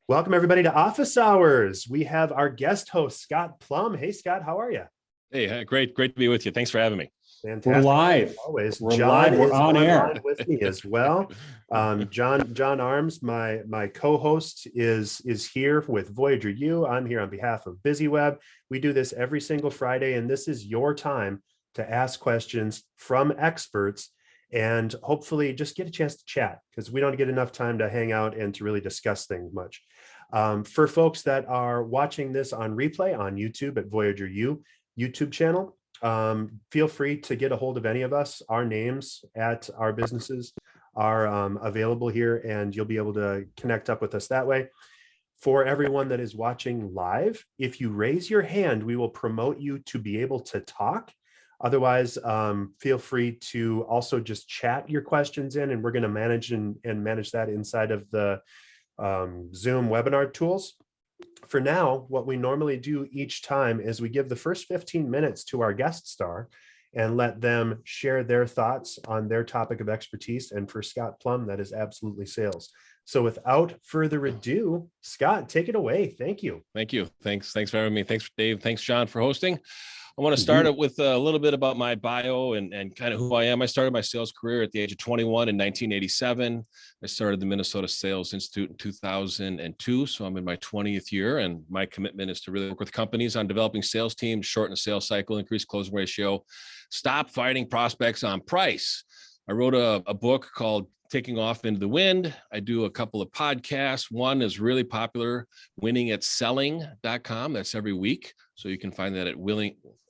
Welcome, everybody, to Office Hours. We have our guest host, Scott Plum. Hey, Scott, how are you? Hey, great to be with you. Thanks for having me. Fantastic. We're live. Always. We're John live. We're is on air. online with me as well. John Arms, my co-host, is here with Voyager U. I'm here on behalf of BusyWeb. We do this every single Friday, and this is your time to ask questions from experts and hopefully just get a chance to chat, because we don't get enough time to hang out and to really discuss things much. For folks that are watching this on replay on YouTube at Voyager U YouTube channel, feel free to get a hold of any of us. Our names at our businesses are available here, and you'll be able to connect up with us that way. For everyone that is watching live, if you raise your hand, we will promote you to be able to talk. Otherwise, feel free to also just chat your questions in, and we're going to manage and manage that inside of the Zoom webinar tools. For now, what we normally do each time is we give the first 15 minutes to our guest star and let them share their thoughts on their topic of expertise. And for Scott Plum, that is absolutely sales. So without further ado, Scott, take it away. Thank you. Thank you. Thanks for having me. Thanks, Dave. Thanks, John, for hosting. I want to start it with a little bit about my bio and kind of who I am. I started my sales career at the age of 21 in 1987. I started the Minnesota Sales Institute in 2002. So I'm in my 20th year, and my commitment is to really work with companies on developing sales teams, shorten the sales cycle, increase closing ratio, stop fighting prospects on price. I wrote a book called Taking Off Into the Wind. I do a couple of podcasts. One is really popular, winningatselling.com. That's every week. So you can find that at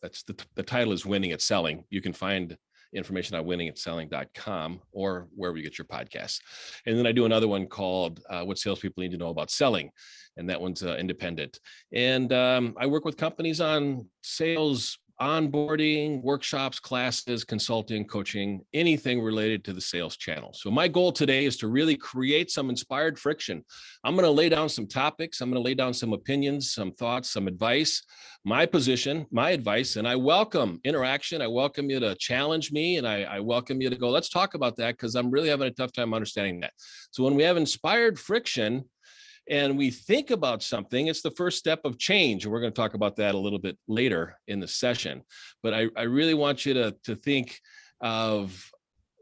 that's the title is Winning at Selling. You can find information on winningatselling.com or wherever you get your podcasts. And then I do another one called What Salespeople Need to Know About Selling. And that one's independent. And I work with companies on sales onboarding, workshops, classes, consulting, coaching, anything related to the sales channel. So my goal today is to really create some inspired friction. I'm going to lay down some topics. I'm going to lay down some opinions, some thoughts, some advice, my position, my advice, and I welcome interaction. I welcome you to challenge me, and I welcome you to go, let's talk about that, because I'm really having a tough time understanding that. So when we have inspired friction, and we think about something, it's the first step of change. And we're going to talk about that a little bit later in the session. But I really want you to think of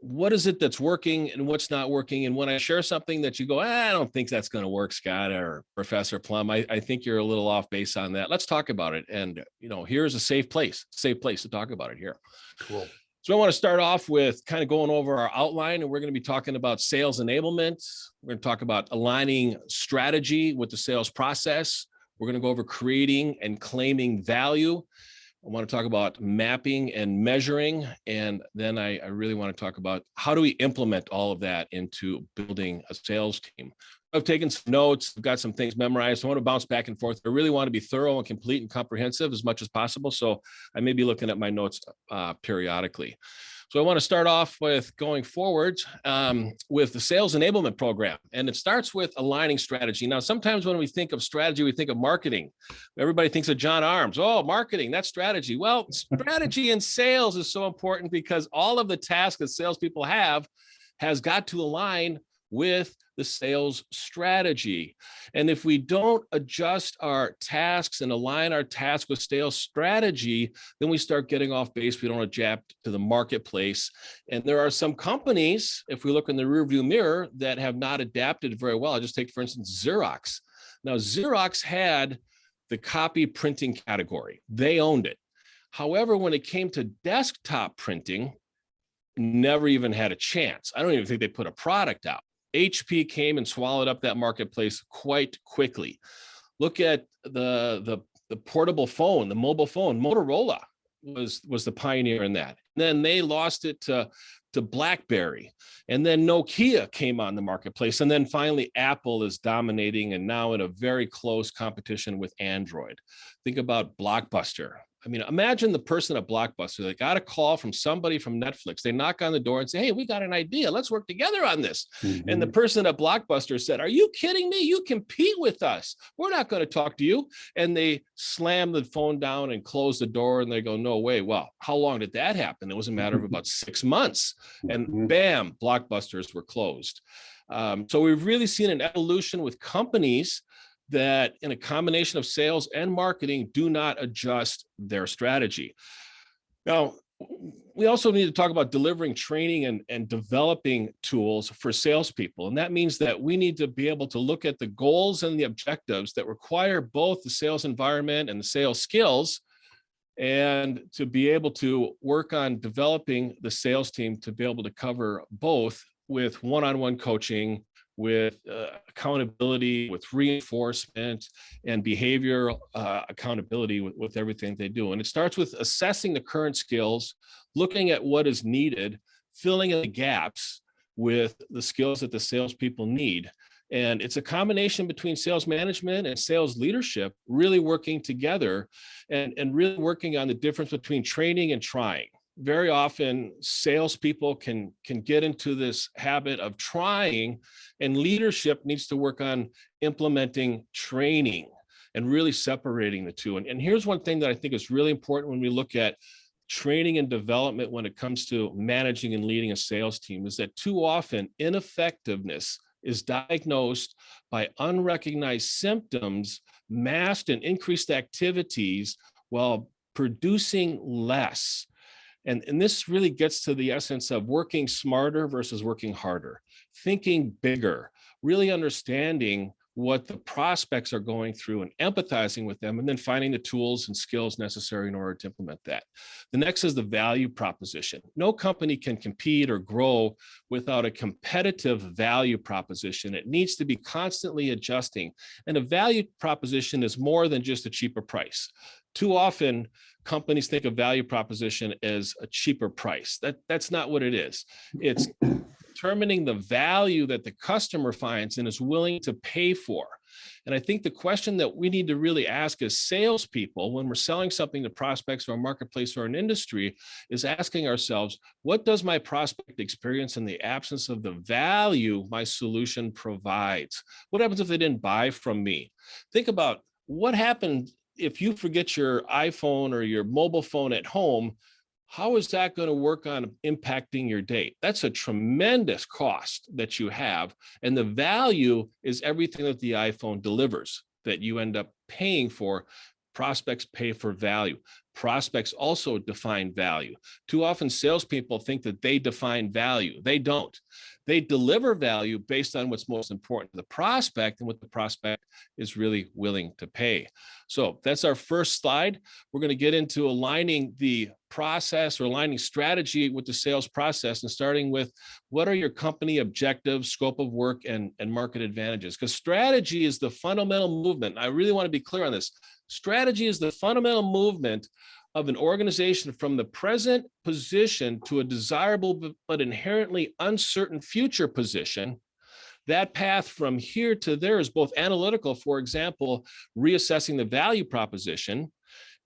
what is it that's working and what's not working. And when I share something that you go, I don't think that's going to work, Scott or Professor Plum, I think you're a little off base on that. Let's talk about it. And, here's a safe place to talk about it here. Cool. So I want to start off with kind of going over our outline, and we're going to be talking about sales enablement. We're going to talk about aligning strategy with the sales process. We're going to go over creating and claiming value. I want to talk about mapping and measuring. And then I really want to talk about how do we implement all of that into building a sales team. I've taken some notes, I've got some things memorized. I want to bounce back and forth. I really want to be thorough and complete and comprehensive as much as possible. So I may be looking at my notes periodically. So I want to start off with going forward with the sales enablement program. And it starts with aligning strategy. Now, sometimes when we think of strategy, we think of marketing. Everybody thinks of John Arms. Oh, marketing, that's strategy. Well, strategy in sales is so important because all of the tasks that salespeople has got to align with the sales strategy. And if we don't adjust our tasks and align our tasks with sales strategy, then we start getting off base. We don't adapt to the marketplace. And there are some companies, if we look in the rearview mirror, that have not adapted very well. I'll just take, for instance, Xerox. Now, Xerox had the copy printing category. They owned it. However, when it came to desktop printing, never even had a chance. I don't even think they put a product out. HP came and swallowed up that marketplace quite quickly. Look at the portable phone, the mobile phone. Motorola was the pioneer in that. And then they lost it to BlackBerry. And then Nokia came on the marketplace. And then finally, Apple is dominating and now in a very close competition with Android. Think about Blockbuster. I mean, imagine the person at Blockbuster. They got a call from somebody from Netflix. They knock on the door and say, hey, we got an idea. Let's work together on this. Mm-hmm. And the person at Blockbuster said, are you kidding me? You compete with us. We're not going to talk to you. And they slam the phone down and close the door. And they go, no way. Well, how long did that happen? It was a matter of about 6 months. And bam, Blockbusters were closed. So we've really seen an evolution with companies that in a combination of sales and marketing do not adjust their strategy. Now, we also need to talk about delivering training and developing tools for salespeople. And that means that we need to be able to look at the goals and the objectives that require both the sales environment and the sales skills, and to be able to work on developing the sales team to be able to cover both with one-on-one coaching, with accountability, with reinforcement and behavioral accountability with everything they do. And it starts with assessing the current skills, looking at what is needed, filling in the gaps with the skills that the salespeople need. And it's a combination between sales management and sales leadership really working together and really working on the difference between training and trying. Very often salespeople can get into this habit of trying, and leadership needs to work on implementing training and really separating the two. And here's one thing that I think is really important when we look at training and development when it comes to managing and leading a sales team, is that too often ineffectiveness is diagnosed by unrecognized symptoms, masked and increased activities while producing less. And this really gets to the essence of working smarter versus working harder, thinking bigger, really understanding what the prospects are going through and empathizing with them, and then finding the tools and skills necessary in order to implement that. The next is the value proposition. No company can compete or grow without a competitive value proposition. It needs to be constantly adjusting. And a value proposition is more than just a cheaper price. Too often, companies think of value proposition as a cheaper price. That's not what it is. It's determining the value that the customer finds and is willing to pay for. And I think the question that we need to really ask as salespeople when we're selling something to prospects or a marketplace or an industry is asking ourselves, what does my prospect experience in the absence of the value my solution provides? What happens if they didn't buy from me? Think about what happened if you forget your iPhone or your mobile phone at home. How is that going to work on impacting your day? That's a tremendous cost that you have. And the value is everything that the iPhone delivers that you end up paying for. Prospects pay for value. Prospects also define value. Too often salespeople think that they define value. They don't. They deliver value based on what's most important to the prospect and what the prospect is really willing to pay. So that's our first slide. We're going to get into aligning the process or aligning strategy with the sales process, and starting with what are your company objectives, scope of work, and market advantages? Because strategy is the fundamental movement. I really want to be clear on this. Strategy is the fundamental movement of an organization from the present position to a desirable but inherently uncertain future position. That path from here to there is both analytical, for example, reassessing the value proposition,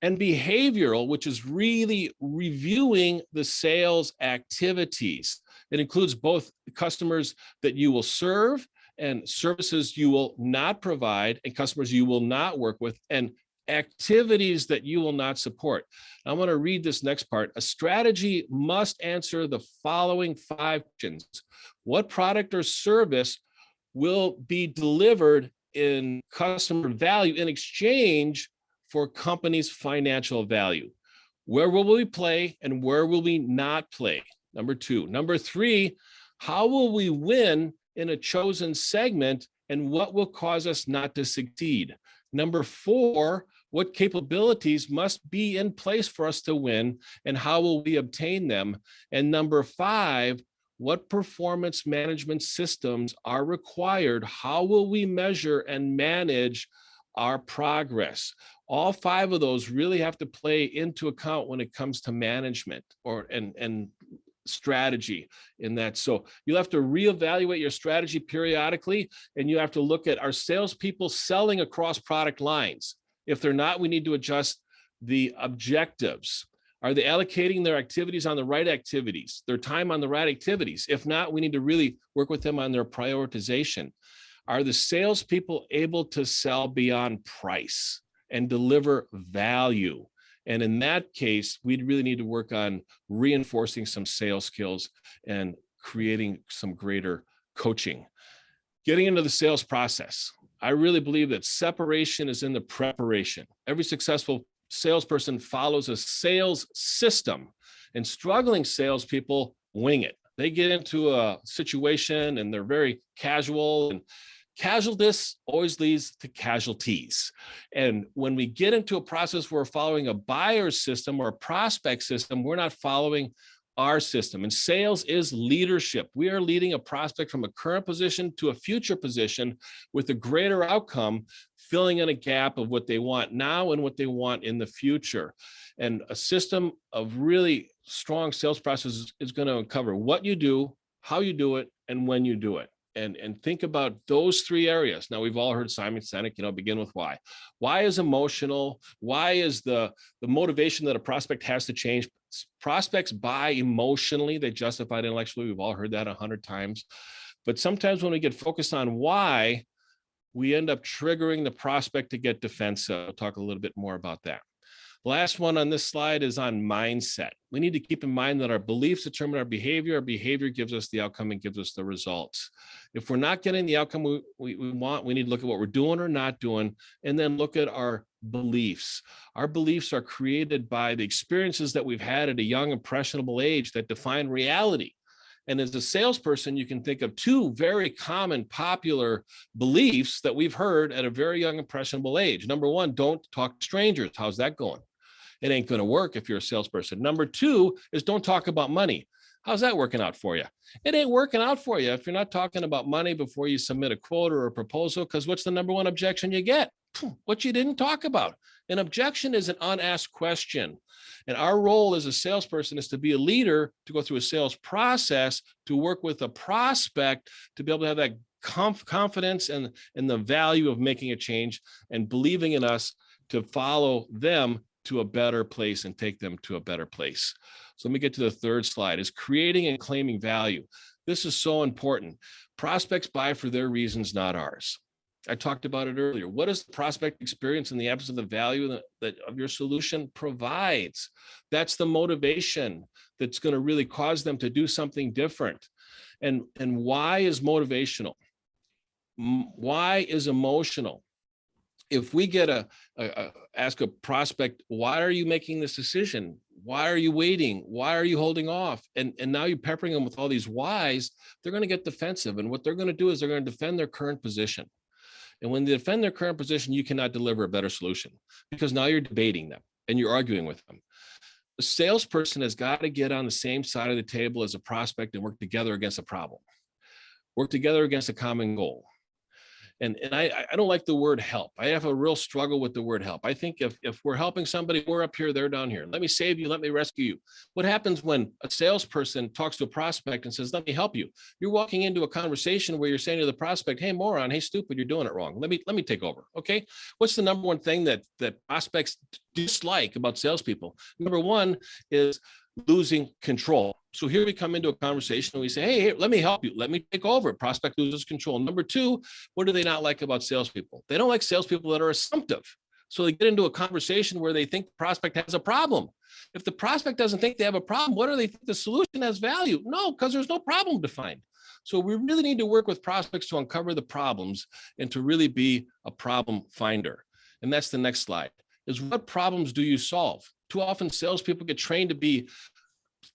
and behavioral, which is really reviewing the sales activities. It includes both customers that you will serve and services you will not provide, and customers you will not work with, and activities that you will not support. I want to read this next part. A strategy must answer the following 5 questions. What product or service will be delivered in customer value in exchange for company's financial value? Where will we play and where will we not play? Number 2. Number 3, how will we win in a chosen segment and what will cause us not to succeed? Number 4, what capabilities must be in place for us to win and how will we obtain them? And number 5, what performance management systems are required? How will we measure and manage our progress? All 5 of those really have to play into account when it comes to management and strategy in that. So you'll have to reevaluate your strategy periodically, and you have to look at, are salespeople selling across product lines? If they're not, we need to adjust the objectives. Are they allocating their activities on the right activities, their time on the right activities? If not, we need to really work with them on their prioritization. Are the salespeople able to sell beyond price and deliver value? And in that case, we'd really need to work on reinforcing some sales skills and creating some greater coaching. Getting into the sales process. I really believe that separation is in the preparation. Every successful salesperson follows a sales system, and struggling salespeople wing it. They get into a situation and they're very casual, and casualness always leads to casualties. And when we get into a process where we're following a buyer's system or a prospect system, we're not following our system. And sales is leadership. We are leading a prospect from a current position to a future position with a greater outcome, filling in a gap of what they want now and what they want in the future. And a system of really strong sales processes is going to cover what you do, how you do it, and when you do it. And think about those three areas. Now, we've all heard Simon Sinek, begin with why. Why is emotional? Why is the motivation that a prospect has to change? Prospects buy emotionally, they justify it intellectually. We've all heard that 100 times. But sometimes when we get focused on why, we end up triggering the prospect to get defensive. I'll talk a little bit more about that. Last one on this slide is on mindset. We need to keep in mind that our beliefs determine our behavior gives us the outcome and gives us the results. If we're not getting the outcome we want, we need to look at what we're doing or not doing, and then look at our beliefs. Our beliefs are created by the experiences that we've had at a young, impressionable age that define reality. And as a salesperson, you can think of two very common, popular beliefs that we've heard at a very young, impressionable age. Number one, don't talk to strangers. How's that going? It ain't going to work if you're a salesperson. Number two is don't talk about money. How's that working out for you? It ain't working out for you if you're not talking about money before you submit a quote or a proposal, because what's the number one objection you get? What you didn't talk about. An objection is an unasked question. And our role as a salesperson is to be a leader, to go through a sales process, to work with a prospect, to be able to have that confidence and the value of making a change and believing in us to follow them to a better place and take them to a better place. So let me get to the third slide, is creating and claiming value. This is so important. Prospects buy for their reasons, not ours. I talked about it earlier. What does the prospect experience in the absence of the value that of your solution provides? That's the motivation that's going to really cause them to do something different. And why is motivational? Why is emotional? If we get ask a prospect, why are you making this decision? Why are you waiting? Why are you holding off? And now you're peppering them with all these whys, they're going to get defensive. And what they're going to do is they're going to defend their current position. And when they defend their current position, you cannot deliver a better solution because now you're debating them and you're arguing with them. The salesperson has got to get on the same side of the table as a prospect and work together against a problem, work together against a common goal. And I don't like the word help. I have a real struggle with the word help. I think if we're helping somebody, we're up here, they're down here. Let me save you, let me rescue you. What happens when a salesperson talks to a prospect and says, let me help you? You're walking into a conversation where you're saying to the prospect, hey, moron, hey, stupid, you're doing it wrong. Let me take over, okay? What's the number one thing that prospects dislike about salespeople? Number one is losing control. So here we come into a conversation and we say, hey, let me help you. Let me take over. Prospect loses control. Number two, what do they not like about salespeople? They don't like salespeople that are assumptive. So they get into a conversation where they think the prospect has a problem. If the prospect doesn't think they have a problem, what do they think the solution has value? No, because there's no problem defined. So we really need to work with prospects to uncover the problems and to really be a problem finder. And that's the next slide, is what problems do you solve? Too often salespeople get trained to be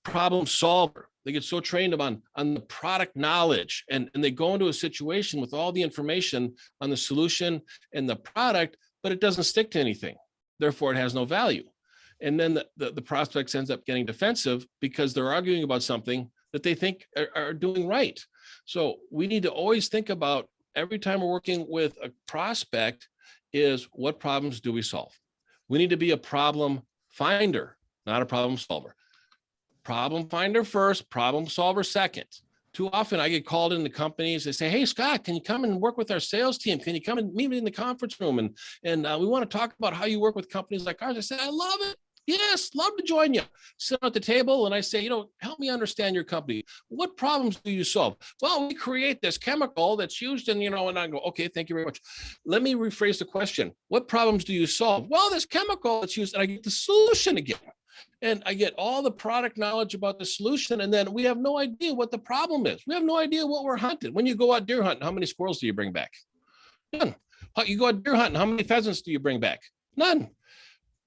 problem solver. They get so trained on the product knowledge and they go into a situation with all the information on the solution and the product, but it doesn't stick to anything. Therefore, it has no value. And then the prospects ends up getting defensive because they're arguing about something that they think are doing right. So we need to always think about every time we're working with a prospect is what problems do we solve? We need to be a problem finder, not a problem solver. Problem finder first, problem solver second. Too often I get called into companies. They say, hey, Scott, can you come and work with our sales team? Can you come and meet me in the conference room? And we want to talk about how you work with companies like ours. I said, I love it. Yes, love to join you. Sit at the table and I say, help me understand your company. What problems do you solve? Well, we create this chemical that's used in, and I go, okay, thank you very much. Let me rephrase the question. What problems do you solve? Well, this chemical that's used, and I get the solution again. And I get all the product knowledge about the solution. And then we have no idea what the problem is. We have no idea what we're hunting. When you go out deer hunting, how many squirrels do you bring back? None. You go out deer hunting, how many pheasants do you bring back? None.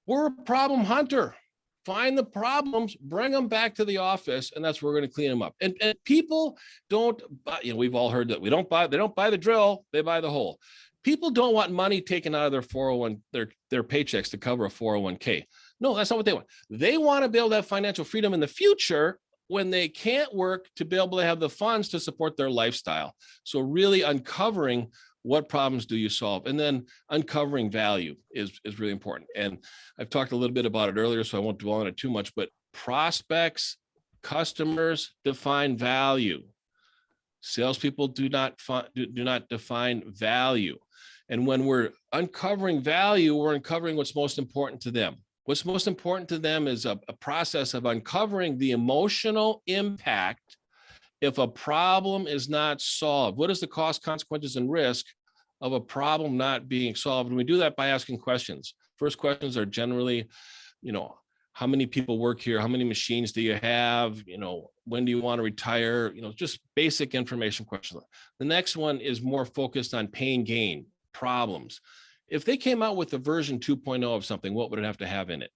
We're a problem hunter. Find the problems, bring them back to the office, and that's where we're going to clean them up. And people don't buy, we've all heard that they don't buy the drill, they buy the hole. People don't want money taken out of their 401, their paychecks to cover a 401k. No, that's not what they want. They want to be able to have financial freedom in the future when they can't work, to be able to have the funds to support their lifestyle. So really uncovering what problems do you solve, and then uncovering value is really important. And I've talked a little bit about it earlier, so I won't dwell on it too much, but prospects, customers define value. Salespeople do not define value. And when we're uncovering value, we're uncovering what's most important to them. What's most important to them is a process of uncovering the emotional impact if a problem is not solved. What is the cost, consequences, and risk of a problem not being solved? And we do that by asking questions. First questions are generally, how many people work here? How many machines do you have? When do you want to retire? Just basic information questions. The next one is more focused on pain, gain, problems. If they came out with a version 2.0 of something, what would it have to have in it?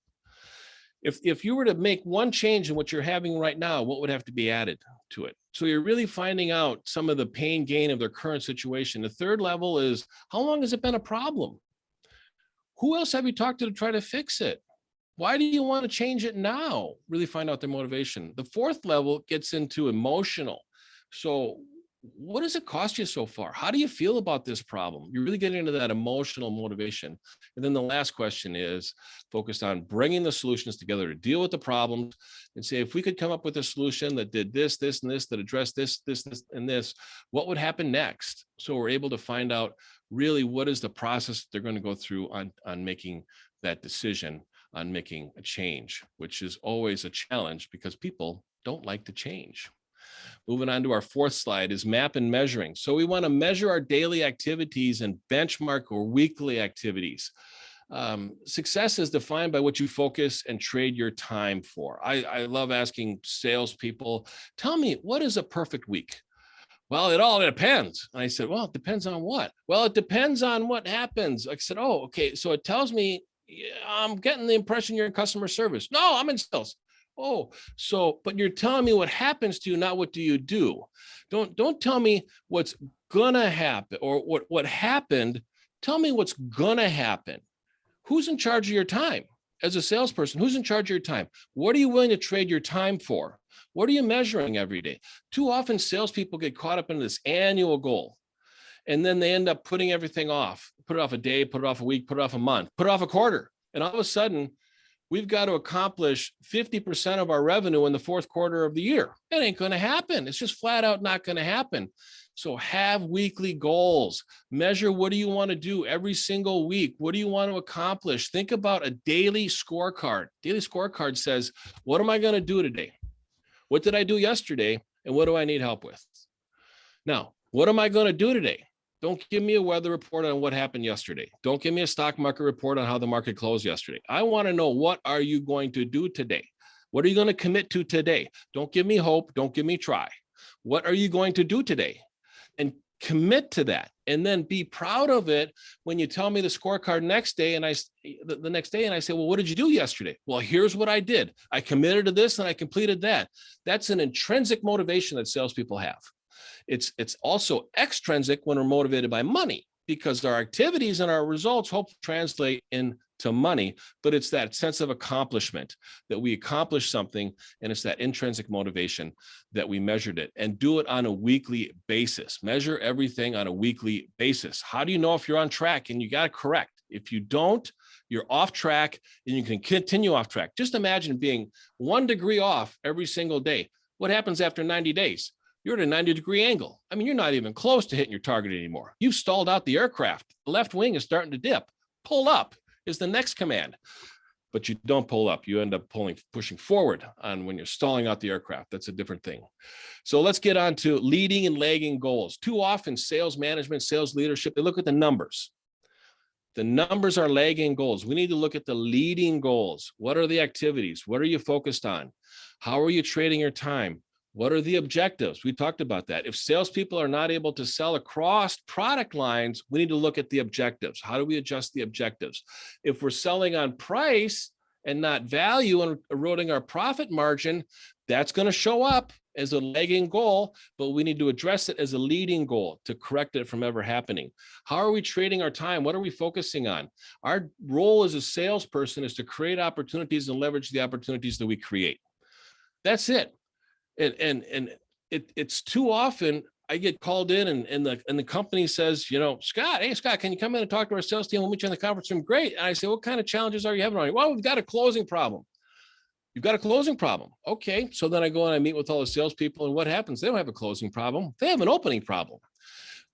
If you were to make one change in what you're having right now, what would have to be added to it? So you're really finding out some of the pain, gain of their current situation. The third level is, how long has it been a problem? Who else have you talked to try to fix it? Why do you want to change it now? Really find out their motivation. The fourth level gets into emotional. So what does it cost you so far? How do you feel about this problem? You're really getting into that emotional motivation. And then the last question is focused on bringing the solutions together to deal with the problems and say, if we could come up with a solution that did this, this, and this, that addressed this, and this, what would happen next? So we're able to find out really what is the process they're going to go through on making that decision, on making a change, which is always a challenge because people don't like to change. Moving on to our fourth slide is map and measuring. So we want to measure our daily activities and benchmark our weekly activities. Success is defined by what you focus and trade your time for. I love asking salespeople, tell me, what is a perfect week? Well, it all depends. And I said, well, it depends on what? Well, it depends on what happens. I said, oh, okay. So it tells me, I'm getting the impression you're in customer service. No, I'm in sales. Oh, so, but you're telling me what happens to you, not what do you do. Don't tell me what's gonna happen or what happened. Tell me what's gonna happen. Who's in charge of your time? As a salesperson, who's in charge of your time? What are you willing to trade your time for? What are you measuring every day? Too often salespeople get caught up in this annual goal. And then they end up putting everything off, put it off a day, put it off a week, put it off a month, put it off a quarter. And all of a sudden, we've got to accomplish 50% of our revenue in the fourth quarter of the year. It ain't going to happen. It's just flat out not going to happen. So have weekly goals. Measure what do you want to do every single week? What do you want to accomplish? Think about a daily scorecard. Daily scorecard says, what am I going to do today? What did I do yesterday? And what do I need help with? Now, what am I going to do today? Don't give me a weather report on what happened yesterday. Don't give me a stock market report on how the market closed yesterday. I want to know, what are you going to do today? What are you going to commit to today? Don't give me hope. Don't give me try. What are you going to do today? And commit to that. And then be proud of it when you tell me the scorecard next day and the next day and I say, well, what did you do yesterday? Well, here's what I did. I committed to this and I completed that. That's an intrinsic motivation that salespeople have. It's also extrinsic when we're motivated by money, because our activities and our results hope to translate into money, but it's that sense of accomplishment that we accomplish something, and it's that intrinsic motivation that we measured it, and do it on a weekly basis. Measure everything on a weekly basis. How do you know if you're on track? And you got to correct. If you don't, you're off track and you can continue off track. Just imagine being 1 degree off every single day. What happens after 90 days? you're at a 90-degree angle. I mean, you're not even close to hitting your target anymore. You've stalled out the aircraft. The left wing is starting to dip. Pull up is the next command. But you don't pull up. You end up pushing forward on when you're stalling out the aircraft. That's a different thing. So let's get on to leading and lagging goals. Too often, sales management, sales leadership, they look at the numbers. The numbers are lagging goals. We need to look at the leading goals. What are the activities? What are you focused on? How are you trading your time? What are the objectives? We talked about that. If salespeople are not able to sell across product lines, we need to look at the objectives. How do we adjust the objectives? If we're selling on price and not value and eroding our profit margin, that's going to show up as a lagging goal, but we need to address it as a leading goal to correct it from ever happening. How are we trading our time? What are we focusing on? Our role as a salesperson is to create opportunities and leverage the opportunities that we create. That's it. And it's too often I get called in and the company says, Scott, hey, Scott, can you come in and talk to our sales team? We'll meet you in the conference room. Great. And I say, what kind of challenges are you having on you? Well, we've got a closing problem. You've got a closing problem. Okay. So then I go and I meet with all the salespeople, and what happens? They don't have a closing problem. They have an opening problem.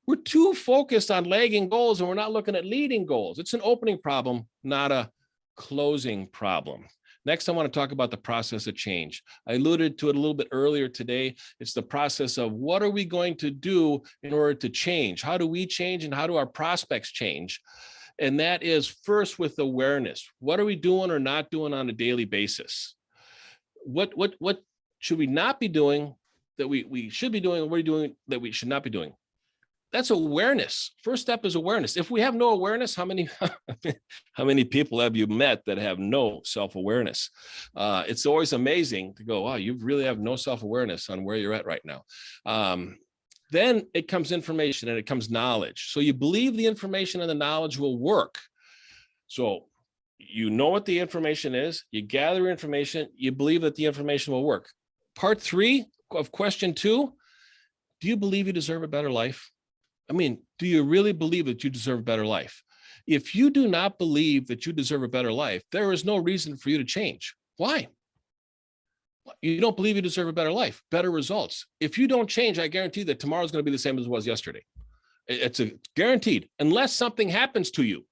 We're too focused on lagging goals and we're not looking at leading goals. It's an opening problem, not a closing problem. Next, I want to talk about the process of change. I alluded to it a little bit earlier today. It's the process of what are we going to do in order to change? How do we change and how do our prospects change? And that is first with awareness. What are we doing or not doing on a daily basis? What should we not be doing that we should be doing, and what are we doing that we should not be doing? That's awareness. First step is awareness. If we have no awareness, how many people have you met that have no self-awareness? It's always amazing to go, wow, you really have no self-awareness on where you're at right now. Then it comes information and it comes knowledge. So you believe the information and the knowledge will work. So you know what the information is, you gather information, you believe that the information will work. Part 3 of question 2, do you believe you deserve a better life? I mean, do you really believe that you deserve a better life? If you do not believe that you deserve a better life, there is no reason for you to change. Why? You don't believe you deserve a better life, better results. If you don't change, I guarantee that tomorrow's going to be the same as it was yesterday. It's a guaranteed, unless something happens to you.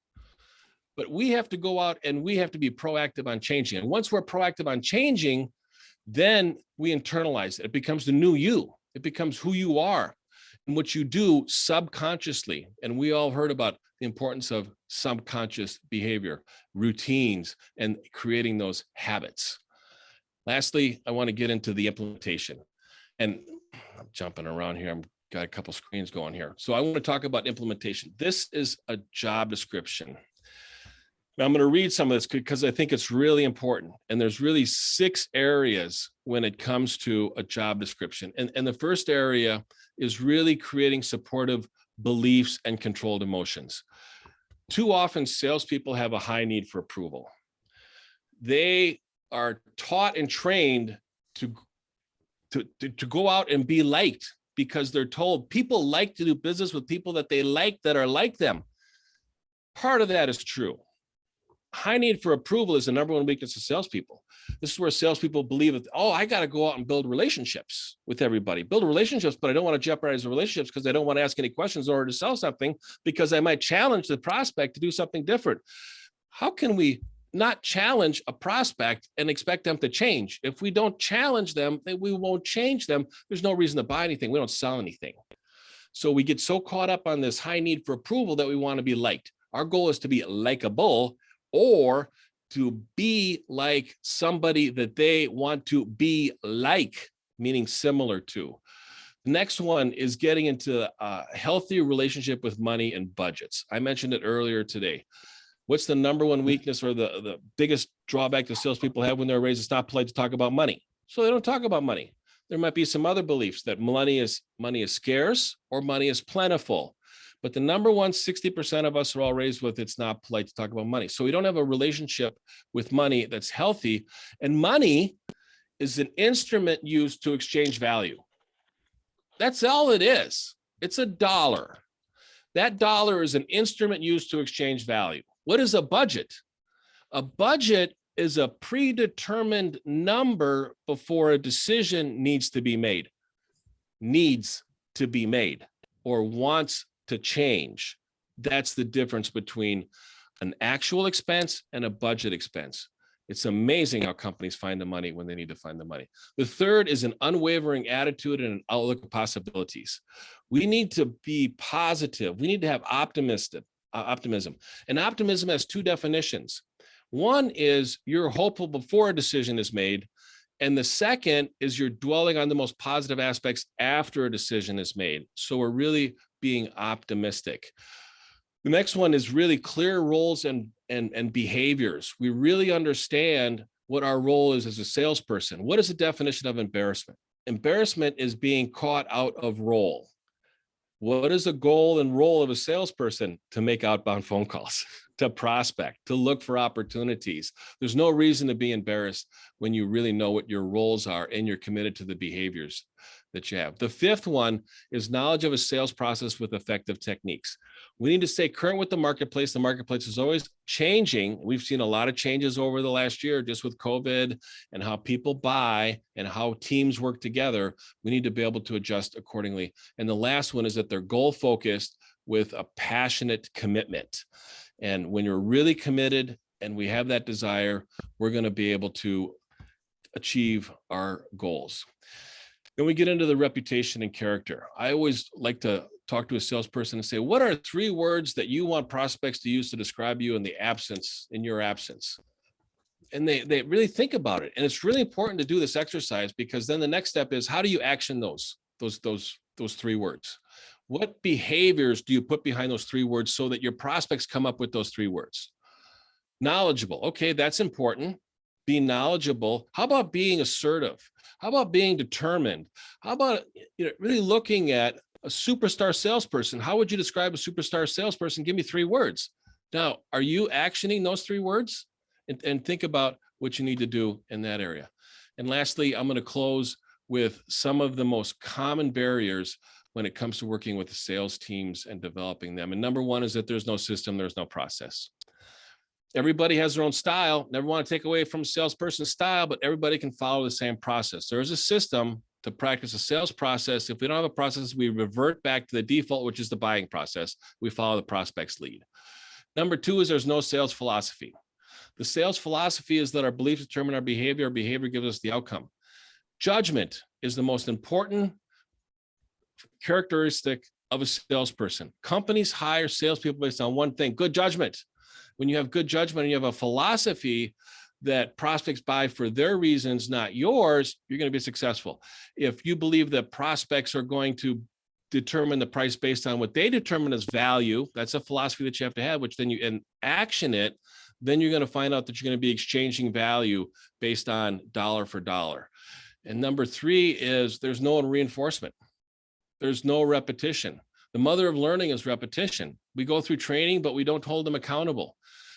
But we have to go out and we have to be proactive on changing. And once we're proactive on changing, then we internalize it. It becomes the new you. It becomes who you are and what you do subconsciously. And we all heard about the importance of subconscious behavior, routines, and creating those habits. Lastly, I want to get into the implementation. And I'm jumping around here. I've got a couple screens going here. So I want to talk about implementation. This is a job description. Now, I'm going to read some of this because I think it's really important. And there's really 6 areas when it comes to a job description. And the first area is really creating supportive beliefs and controlled emotions. Too often, salespeople have a high need for approval. They are taught and trained to go out and be liked because they're told people like to do business with people that they like that are like them. Part of that is true. High need for approval is the number one weakness of salespeople. This is where salespeople believe that, oh, I got to go out and build relationships with everybody. Build relationships, but I don't want to jeopardize the relationships because I don't want to ask any questions in order to sell something because I might challenge the prospect to do something different. How can we not challenge a prospect and expect them to change? If we don't challenge them, then we won't change them. There's no reason to buy anything. We don't sell anything. So we get so caught up on this high need for approval that we want to be liked. Our goal is to be likable, or to be like somebody that they want to be like, meaning similar to. The next one is getting into a healthy relationship with money and budgets. I mentioned it earlier today. What's the number one weakness or the biggest drawback that salespeople have when they're raised? It's not polite to talk about money. So they don't talk about money. There might be some other beliefs that money is scarce or money is plentiful. But the number one, 60% of us are all raised with it's not polite to talk about money. So we don't have a relationship with money that's healthy. And money is an instrument used to exchange value. That's all it is. It's a dollar. That dollar is an instrument used to exchange value. What is a budget? A budget is a predetermined number before a decision needs to be made. needs to be made or wants to change. That's the difference between an actual expense and a budget expense. It's amazing how companies find the money when they need to find the money. The third is an unwavering attitude and an outlook of possibilities. We need to be positive. We need to have optimism. And optimism has two definitions. One is you're hopeful before a decision is made. And the second is you're dwelling on the most positive aspects after a decision is made. So we're really being optimistic. The next one is really clear roles and behaviors. We really understand what our role is as a salesperson. What is the definition of embarrassment? Embarrassment is being caught out of role. What is the goal and role of a salesperson? To make outbound phone calls, to prospect, to look for opportunities. There's no reason to be embarrassed when you really know what your roles are and you're committed to the behaviors that you have. The fifth one is knowledge of a sales process with effective techniques. We need to stay current with the marketplace. The marketplace is always changing. We've seen a lot of changes over the last year just with COVID and how people buy and how teams work together. We need to be able to adjust accordingly. And the last one is that they're goal focused with a passionate commitment. And when you're really committed and we have that desire, we're going to be able to achieve our goals. Then we get into the reputation and character. I always like to talk to a salesperson and say, what are 3 words that you want prospects to use to describe you in your absence? And they really think about it. And it's really important to do this exercise, because then the next step is, how do you action those 3 words? What behaviors do you put behind those 3 words so that your prospects come up with those 3 words? Knowledgeable. Okay, that's important. Be knowledgeable. How about being assertive? How about being determined? How about really looking at a superstar salesperson? How would you describe a superstar salesperson? Give me 3 words. Now, are you actioning those 3 words? And think about what you need to do in that area. And lastly, I'm going to close with some of the most common barriers when it comes to working with the sales teams and developing them. And number 1 is that there's no system, there's no process. Everybody has their own style. Never want to take away from a salesperson's style, but everybody can follow the same process. There is a system to practice a sales process. If we don't have a process, we revert back to the default, which is the buying process. We follow the prospect's lead. Number 2 is there's no sales philosophy. The sales philosophy is that our beliefs determine our behavior gives us the outcome. Judgment is the most important characteristic of a salesperson. Companies hire salespeople based on one thing: good judgment. When you have good judgment and you have a philosophy that prospects buy for their reasons, not yours, you're going to be successful. If you believe that prospects are going to determine the price based on what they determine as value, that's a philosophy that you have to have, which then you action it, then you're going to find out that you're going to be exchanging value based on dollar for dollar. And number 3 is there's no reinforcement. There's no repetition. The mother of learning is repetition. We go through training, but we don't hold them accountable.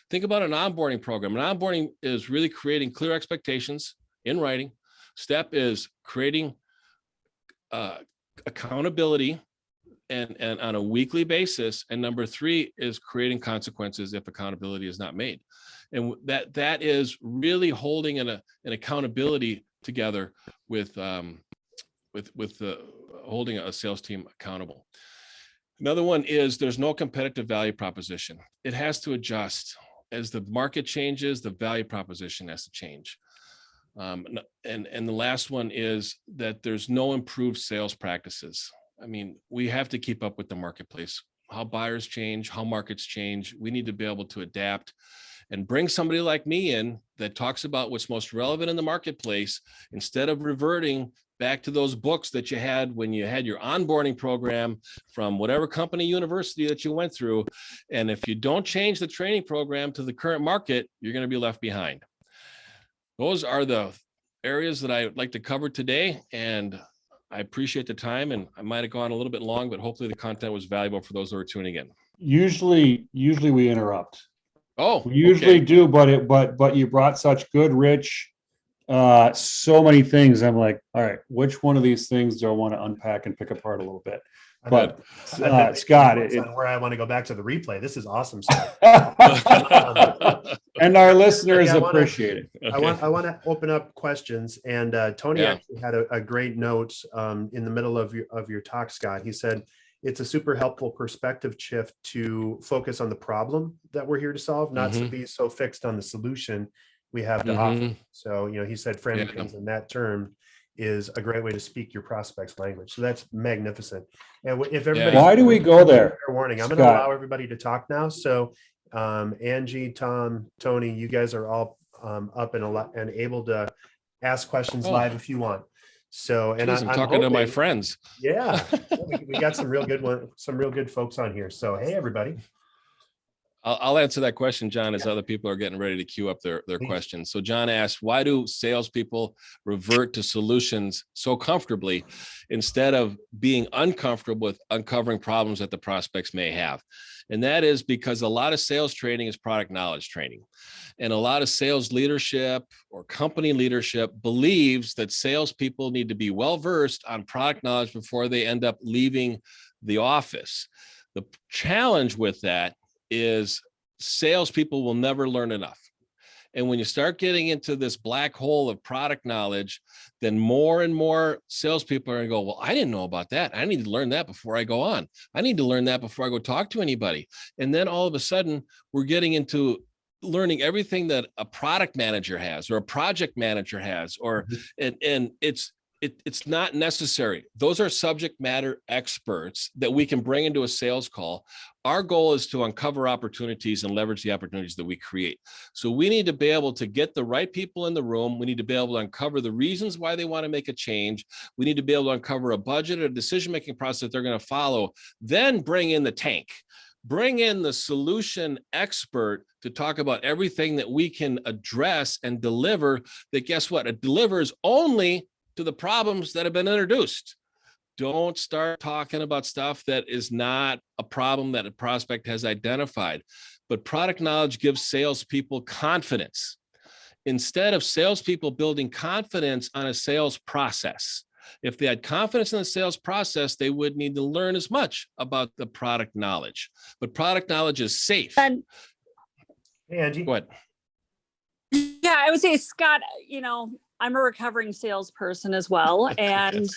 Think about an onboarding program. An onboarding is really creating clear expectations in writing. Step is creating accountability and on a weekly basis. And number 3 is creating consequences if accountability is not made. And that is really holding an accountability together with holding a sales team accountable. Another one is there's no competitive value proposition. It has to adjust. As the market changes, the value proposition has to change. And the last one is that there's no improved sales practices. I mean, we have to keep up with the marketplace, how buyers change, how markets change. We need to be able to adapt and bring somebody like me in that talks about what's most relevant in the marketplace, instead of reverting back to those books that you had when you had your onboarding program from whatever company, university that you went through. And if you don't change the training program to the current market, you're going to be left behind. Those are the areas that I would like to cover today. And I appreciate the time, and I might have gone a little bit long, but hopefully the content was valuable for those who are tuning in. Usually we interrupt. Oh, we usually do, but you brought such good, rich So many things. I'm like, all right, which one of these things do I want to unpack and pick apart a little bit? But Scott, where I want to go back to the replay. This is awesome stuff. And our listeners appreciate it. Okay. I want to open up questions. And Tony actually had a great note in the middle of your talk, Scott. He said, it's a super helpful perspective shift to focus on the problem that we're here to solve, not to be so fixed on the solution we have to offer. So, he said friend becomes in that term is a great way to speak your prospect's language. So that's magnificent. And if everybody, why do we go there? Fair warning, I'm going to allow everybody to talk now. So Angie, Tom, Tony, you guys are all up and able to ask questions live if you want. So, and I'm talking to my friends. Yeah, we got some real good folks on here. So, hey, everybody. I'll answer that question, John, as other people are getting ready to queue up their questions. So John asked, why do salespeople revert to solutions so comfortably instead of being uncomfortable with uncovering problems that the prospects may have? And that is because a lot of sales training is product knowledge training. And a lot of sales leadership or company leadership believes that salespeople need to be well-versed on product knowledge before they end up leaving the office. The challenge with that is salespeople will never learn enough. And when you start getting into this black hole of product knowledge, then more and more salespeople are going to go, well, I didn't know about that. I need to learn that before I go on. I need to learn that before I go talk to anybody. And then all of a sudden, we're getting into learning everything that a product manager has or a project manager has, or and it's not necessary. Those are subject matter experts that we can bring into a sales call. Our goal is to uncover opportunities and leverage the opportunities that we create. So we need to be able to get the right people in the room. We need to be able to uncover the reasons why they want to make a change. We need to be able to uncover a budget or decision-making process that they're going to follow, then bring in the tank. Bring in the solution expert to talk about everything that we can address and deliver that, guess what? It delivers only to the problems that have been introduced. Don't start talking about stuff that is not a problem that a prospect has identified. But product knowledge gives salespeople confidence. Instead of salespeople building confidence on a sales process, if they had confidence in the sales process, they would need to learn as much about the product knowledge. But product knowledge is safe. And hey, Angie. Go ahead. Yeah, I would say, Scott, I'm a recovering salesperson as well. And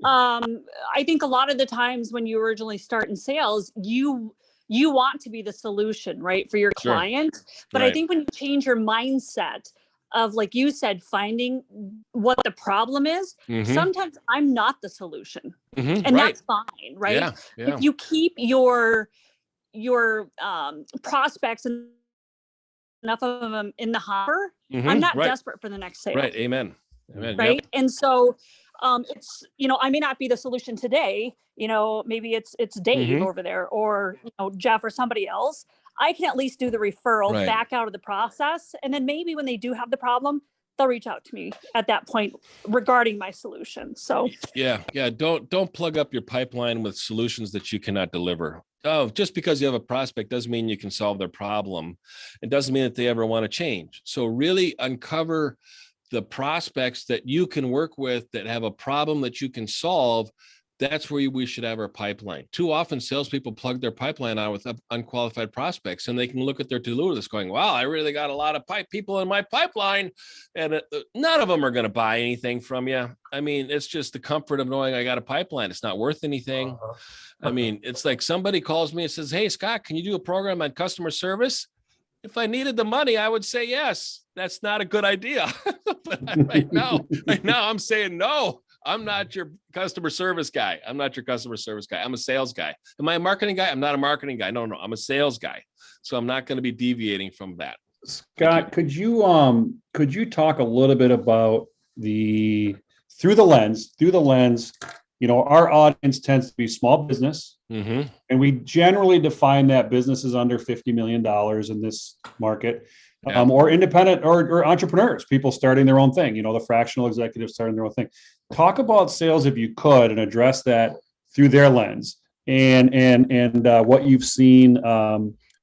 I think a lot of the times when you originally start in sales, you want to be the solution, right, for your client. But I think when you change your mindset of, like you said, finding what the problem is, sometimes I'm not the solution. And that's fine, right? Yeah. If you keep your prospects and enough of them in the hopper, I'm not desperate for the next sale. Right. Amen. Right. Yep. And so it's, I may not be the solution today, maybe it's Dave over there, or, Jeff or somebody else. I can at least do the referral back out of the process. And then maybe when they do have the problem, they'll reach out to me at that point regarding my solution. So yeah. Don't plug up your pipeline with solutions that you cannot deliver. Oh, just because you have a prospect doesn't mean you can solve their problem. It doesn't mean that they ever want to change. So really uncover the prospects that you can work with that have a problem that you can solve. That's where we should have our pipeline. Too often, salespeople plug their pipeline on with unqualified prospects, and they can look at their to-do list going, wow, I really got a lot of people in my pipeline, and none of them are going to buy anything from you. I mean, it's just the comfort of knowing I got a pipeline. It's not worth anything. I mean, it's like somebody calls me and says, hey, Scott, can you do a program on customer service? If I needed the money, I would say yes. That's not a good idea. But right now, I'm saying no. I'm not your customer service guy. I'm not your customer service guy. I'm a sales guy. Am I a marketing guy? I'm not a marketing guy. No, I'm a sales guy. So I'm not going to be deviating from that. Scott, could you talk a little bit about through the lens, our audience tends to be small business, and we generally define that business as under $50 million in this market. Or independent or entrepreneurs, people starting their own thing, the fractional executives starting their own thing. Talk about sales if you could, and address that through their lens and what you've seen,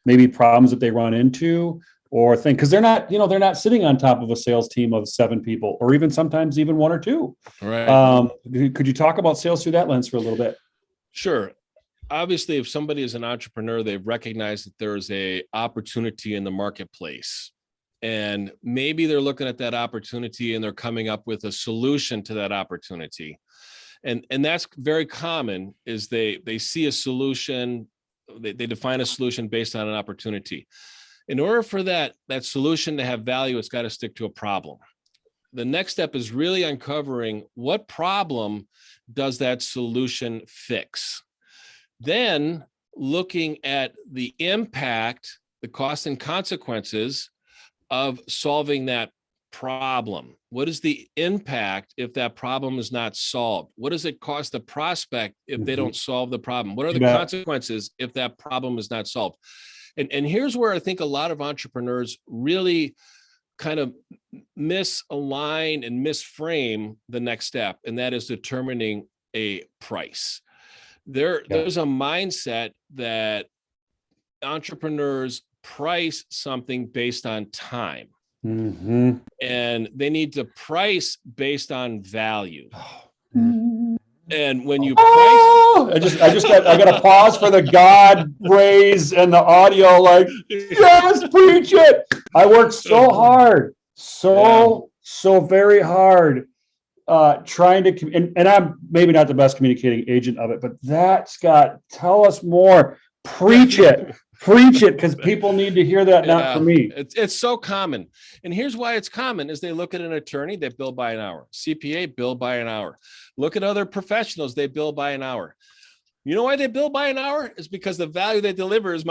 maybe problems that they run into, or think, because they're not sitting on top of a sales team of 7 people, or even sometimes even 1 or 2. Right. Could you talk about sales through that lens for a little bit? Sure. Obviously, if somebody is an entrepreneur, they've recognized that there is a opportunity in the marketplace, and maybe they're looking at that opportunity and they're coming up with a solution to that opportunity. And that's very common, is they see a solution, they define a solution based on an opportunity. In order for that solution to have value, it's got to stick to a problem. The next step is really uncovering what problem does that solution fix. Then looking at the impact, the costs and consequences of solving that problem. What is the impact if that problem is not solved? What does it cost the prospect if they don't solve the problem? What are the consequences if that problem is not solved? And here's where I think a lot of entrepreneurs really kind of misalign and misframe the next step, and that is determining a price. There's a mindset that entrepreneurs price something based on time. And they need to price based on value. And when you price, I got to pause for the God raise and the audio. Like, yes, preach it. I worked so hard, so very hard, trying to, and I'm maybe not the best communicating agent of it, but Scott, tell us more. Preach it. Preach it, because people need to hear that, not for me. It's so common. And here's why it's common is they look at an attorney, they bill by an hour. CPA, bill by an hour. Look at other professionals, they bill by an hour. You know why they bill by an hour? Is because the value they deliver has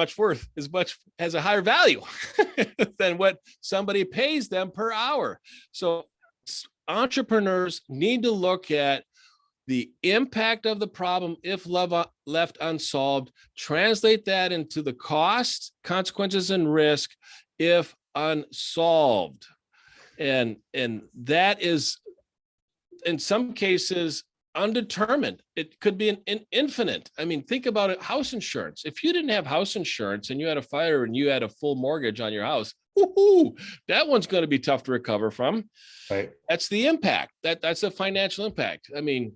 a higher value than what somebody pays them per hour. So entrepreneurs need to look at the impact of the problem if left unsolved, translate that into the cost, consequences, and risk if unsolved. And that is, in some cases, undetermined. It could be an infinite. I mean, think about it, house insurance. If you didn't have house insurance and you had a fire and you had a full mortgage on your house, that one's going to be tough to recover from. Right. That's the impact. That's a financial impact. I mean,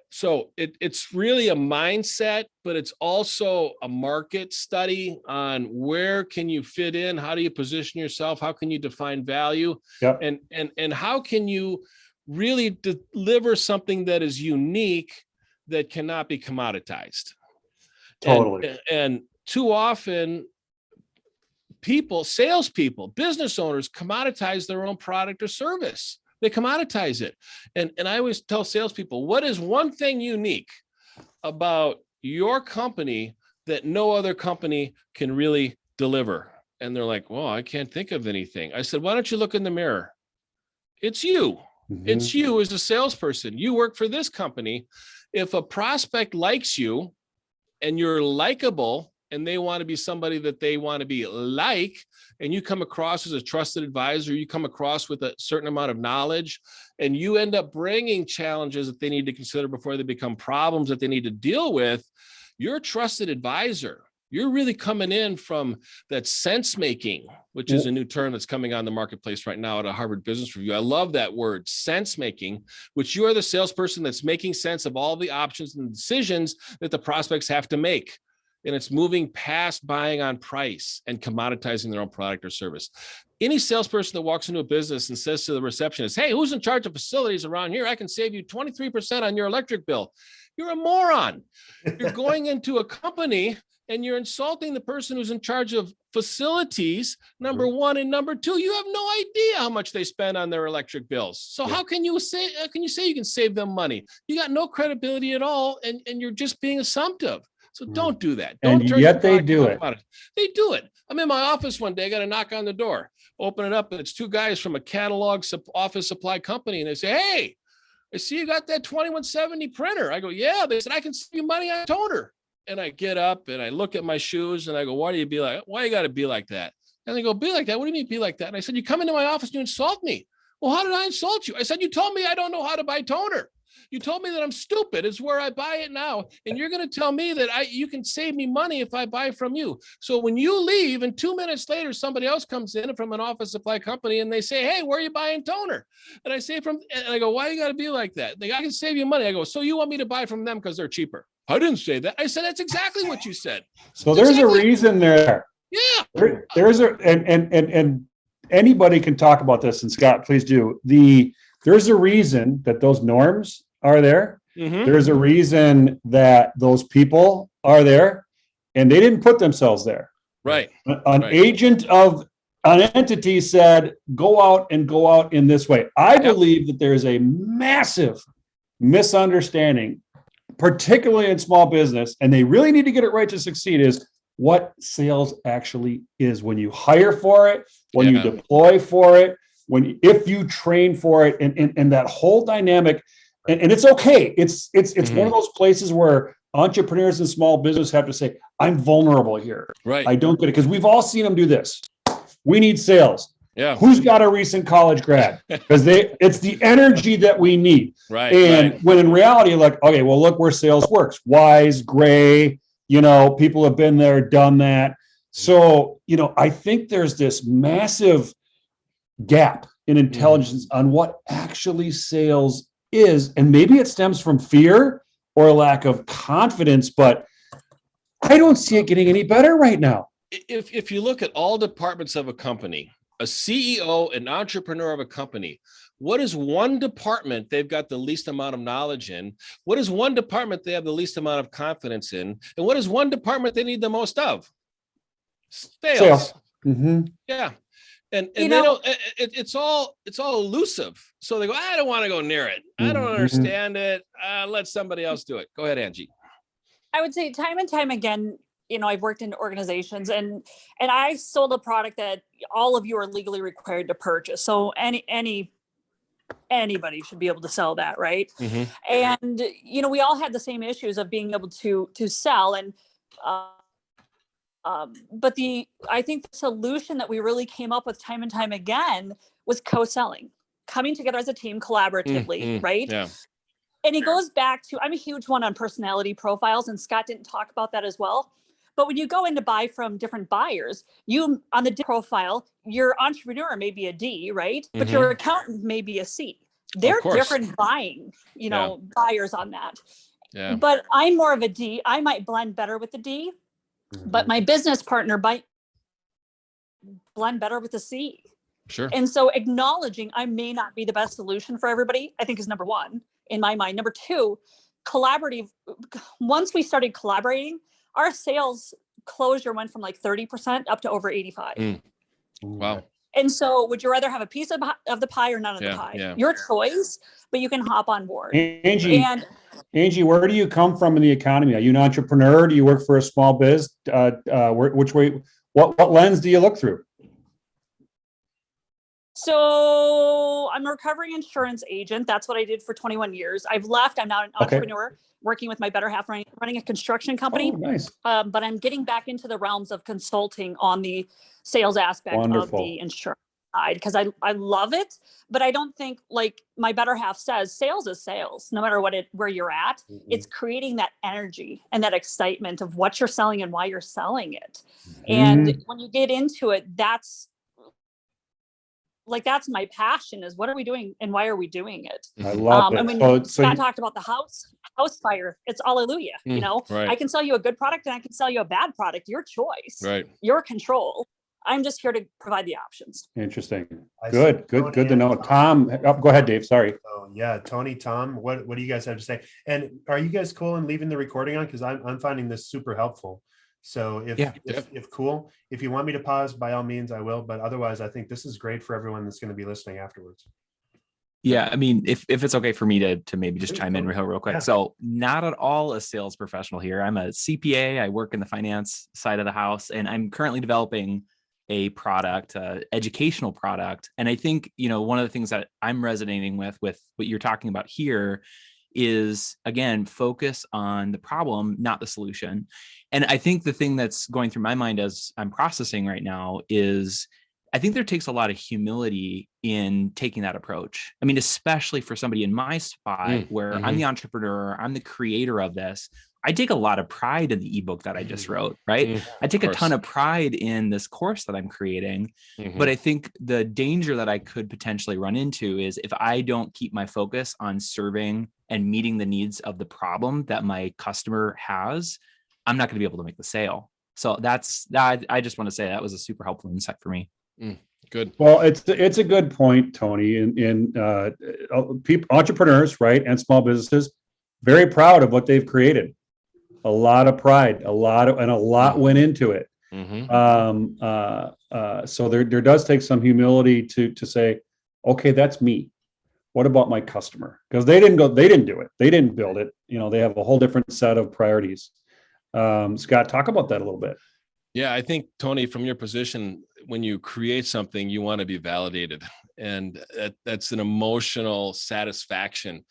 so it's really a mindset, but it's also a market study on where can you fit in, how do you position yourself, how can you define value, and how can you really deliver something that is unique that cannot be commoditized. Totally. And too often salespeople, business owners commoditize their own product or service. They commoditize it. And I always tell salespeople, what is one thing unique about your company that no other company can really deliver? And they're like, well, I can't think of anything. I said, why don't you look in the mirror? It's you. It's you as a salesperson. You work for this company. If a prospect likes you and you're likable and they want to be somebody that they want to be like, and you come across as a trusted advisor, you come across with a certain amount of knowledge, and you end up bringing challenges that they need to consider before they become problems that they need to deal with, you're a trusted advisor. You're really coming in from that sense making, which is a new term that's coming on the marketplace right now at a Harvard Business Review. I love that word, sense making, which you are the salesperson that's making sense of all the options and decisions that the prospects have to make. And it's moving past buying on price and commoditizing their own product or service. Any salesperson that walks into a business and says to the receptionist, hey, who's in charge of facilities around here? I can save you 23% on your electric bill. You're a moron. You're going into a company and you're insulting the person who's in charge of facilities, number one, and number two, you have no idea how much they spend on their electric bills. So how can you say you can save them money? You got no credibility at all, and you're just being assumptive. So don't do that. Don't and yet they do it. They do it. I'm in my office one day, I got a knock on the door, open it up, and it's 2 guys from a catalog office supply company. And they say, hey, I see you got that 2170 printer. I go, yeah. They said, I can save you money on toner. And I get up and I look at my shoes and I go, why you got to be like that? And they go, be like that? What do you mean be like that? And I said, you come into my office and you insult me. Well, how did I insult you? I said, you told me I don't know how to buy toner. You told me that I'm stupid. It's where I buy it now. And you're going to tell me that you can save me money if I buy from you. So when you leave and 2 minutes later, somebody else comes in from an office supply company and they say, hey, where are you buying toner? And I say and I go, why you got to be like that? I can save you money. I go, so you want me to buy from them because they're cheaper? I didn't say that. I said, that's exactly what you said. So there's a reason there. Yeah. There's and anybody can talk about this, and Scott, please do. There's a reason that those norms are there. Mm-hmm. There's a reason that those people are there, and they didn't put themselves there. Right. An agent of an entity said, go out in this way. I believe that there is a massive misunderstanding, particularly in small business, and they really need to get it right to succeed, is what sales actually is. When you hire for it, when you deploy for it, if you train for it, and that whole dynamic, and it's okay. It's one of those places where entrepreneurs and small business have to say, I'm vulnerable here. Right. I don't get it, because we've all seen them do this. We need sales. Yeah. Who's got a recent college grad? Because it's the energy that we need. Right. And when in reality, like, okay, well, look where sales works. Wise, gray, people have been there, done that. So, I think there's this massive gap in intelligence on what actually sales is. And maybe it stems from fear or a lack of confidence, but I don't see it getting any better right now. If you look at all departments of a company, a CEO, an entrepreneur of a company, what is one department they've got the least amount of knowledge in? What is one department they have the least amount of confidence in? And what is one department they need the most of? Sales. Mm-hmm. Yeah. And they don't, it's all elusive. So they go, I don't want to go near it. I don't understand it. Let somebody else do it. Go ahead, Angie. I would say time and time again, I've worked in organizations and I sold a product that all of you are legally required to purchase. So anybody should be able to sell that, right? Mm-hmm. And we all had the same issues of being able to sell, and but I think the solution that we really came up with time and time again was co-selling, coming together as a team collaboratively, right? Yeah. And it goes back to, I'm a huge one on personality profiles, and Scott didn't talk about that as well. But when you go in to buy from different buyers, you on the profile, your entrepreneur may be a D, right? But your accountant may be a C. They're different buying, buyers on that. Yeah. But I'm more of a D. I might blend better with the D, but my business partner might blend better with the C. Sure. And so acknowledging I may not be the best solution for everybody, I think is number one in my mind. Number two, collaborative. Once we started collaborating, our sales closure went from like 30% up to over 85. Wow. And so would you rather have a piece of the pie or none of the pie? Yeah. Your choice, but you can hop on board. Angie, where do you come from in the economy? Are you an entrepreneur? Do you work for a small biz? Which way, what lens do you look through? So I'm a recovering insurance agent. That's what I did for 21 years. I've left. I'm now an entrepreneur working with my better half, running a construction company. Oh, nice. But I'm getting back into the realms of consulting on the sales aspect of the insurance side, because I love it. But I don't think, like my better half says, sales is sales, no matter where you're at. It's creating that energy and that excitement of what you're selling and why you're selling it. And when you get into it, that's my passion, is what are we doing and why are we doing it? I love it. And when Scott talked about the house fire, it's hallelujah. Right. I can sell you a good product and I can sell you a bad product, your choice, right? Your control. I'm just here to provide the options. Interesting. Good to know. Tom, go ahead, Dave. Sorry. Oh yeah, Tony, Tom, what do you guys have to say? And are you guys cool in leaving the recording on? Because I'm finding this super helpful. So if cool, if you want me to pause, by all means, I will. But otherwise, I think this is great for everyone that's going to be listening afterwards. Yeah, I mean, if it's okay for me to maybe just chime in real quick. Yeah. So not at all a sales professional here. I'm a CPA. I work in the finance side of the house, and I'm currently developing a product, educational product. And I think, one of the things that I'm resonating with what you're talking about here is, again, focus on the problem, not the solution. And I think the thing that's going through my mind as I'm processing right now is I think there takes a lot of humility in taking that approach. I mean, especially for somebody in my spot where I'm the entrepreneur, I'm the creator of this. I take a lot of pride in the ebook that I just wrote, right? I take a ton of pride in this course that I'm creating. But I think the danger that I could potentially run into is if I don't keep my focus on serving and meeting the needs of the problem that my customer has, I'm not going to be able to make the sale. So that's, I just want to say that was a super helpful insight for me. Good. Well, it's a good point, Tony. In people, entrepreneurs, right, and small businesses, very proud of what they've created. A lot of pride, a lot went into it. So there does take some humility to say, okay, that's me. What about my customer? Because they didn't do it. They didn't build it. You know, they have a whole different set of priorities. Scott, talk about that a little bit. Yeah, I think, Tony, from your position, when you create something, you want to be validated. And that's an emotional satisfaction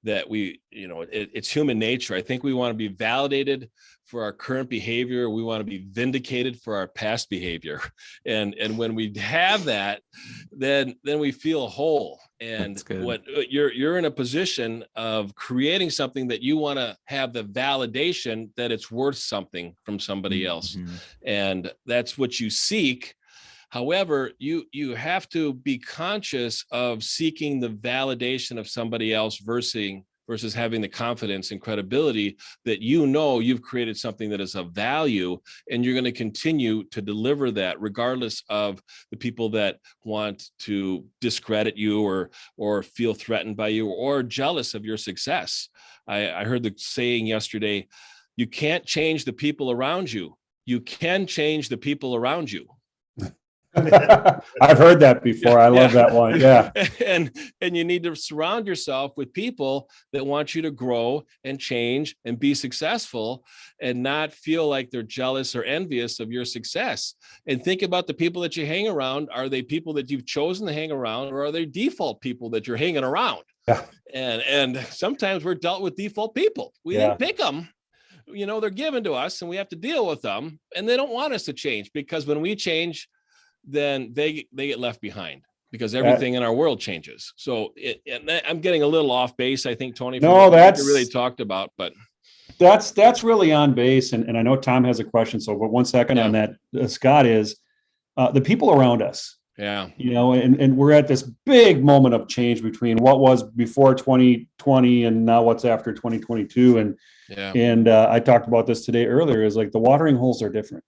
that it's human nature. I think we want to be validated for our current behavior. We want to be vindicated for our past behavior. And when we have that, then we feel whole. And what you're in a position of creating something that you want to have the validation that it's worth something from somebody else. And that's what you seek. However, you have to be conscious of seeking the validation of somebody else versus having the confidence and credibility that you've created something that is of value, and you're going to continue to deliver that regardless of the people that want to discredit you or feel threatened by you or jealous of your success. I heard the saying yesterday, you can't change the people around you. You can change the people around you. I've heard that before. I love that one. Yeah. And you need to surround yourself with people that want you to grow and change and be successful and not feel like they're jealous or envious of your success. And think about the people that you hang around. Are they people that you've chosen to hang around, or are they default people that you're hanging around? Yeah. And sometimes we're dealt with default people. We didn't pick them. They're given to us and we have to deal with them, and they don't want us to change, because when we change, then they get left behind, because everything in our world changes. So I'm getting a little off base, I think, Tony. No, that's what you really talked about, but that's really on base. And I know Tom has a question. So, but 1 second on that, Scott, is the people around us. Yeah. And we're at this big moment of change between what was before 2020 and now what's after 2022. And I talked about this today earlier, is like the watering holes are different.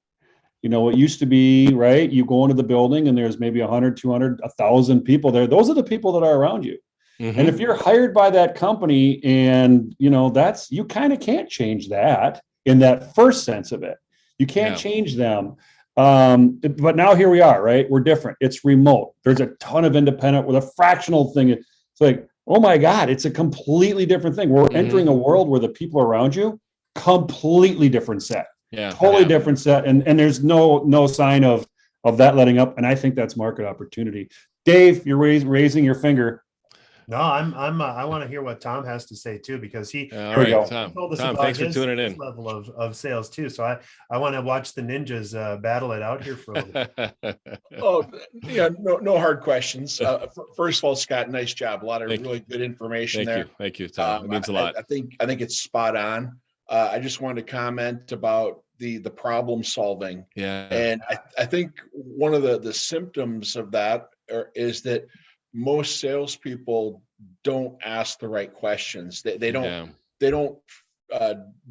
It used to be, right, you go into the building and there's maybe 100, 200, 1,000 people there. Those are the people that are around you. And if you're hired by that company and, you kind of can't change that in that first sense of it. You can't change them. But now here we are, right? We're different. It's remote. There's a ton of independent with a fractional thing. It's like, oh my God, it's a completely different thing. We're entering a world where the people around you, completely different set. Totally different set. And there's no sign of that letting up. And I think that's market opportunity. Dave, you're raising your finger. No, I want to hear what Tom has to say too, because he told us Tom, about thanks for tuning in. Level of sales too. So I want to watch the ninjas battle it out here for a little bit. Oh yeah, no hard questions. First of all, Scott, nice job. A lot of really good information there. Thank you, Tom. It means a lot. I think it's spot on. I just wanted to comment about the problem solving. Yeah. And I think one of the symptoms of that is that most salespeople don't ask the right questions. They don't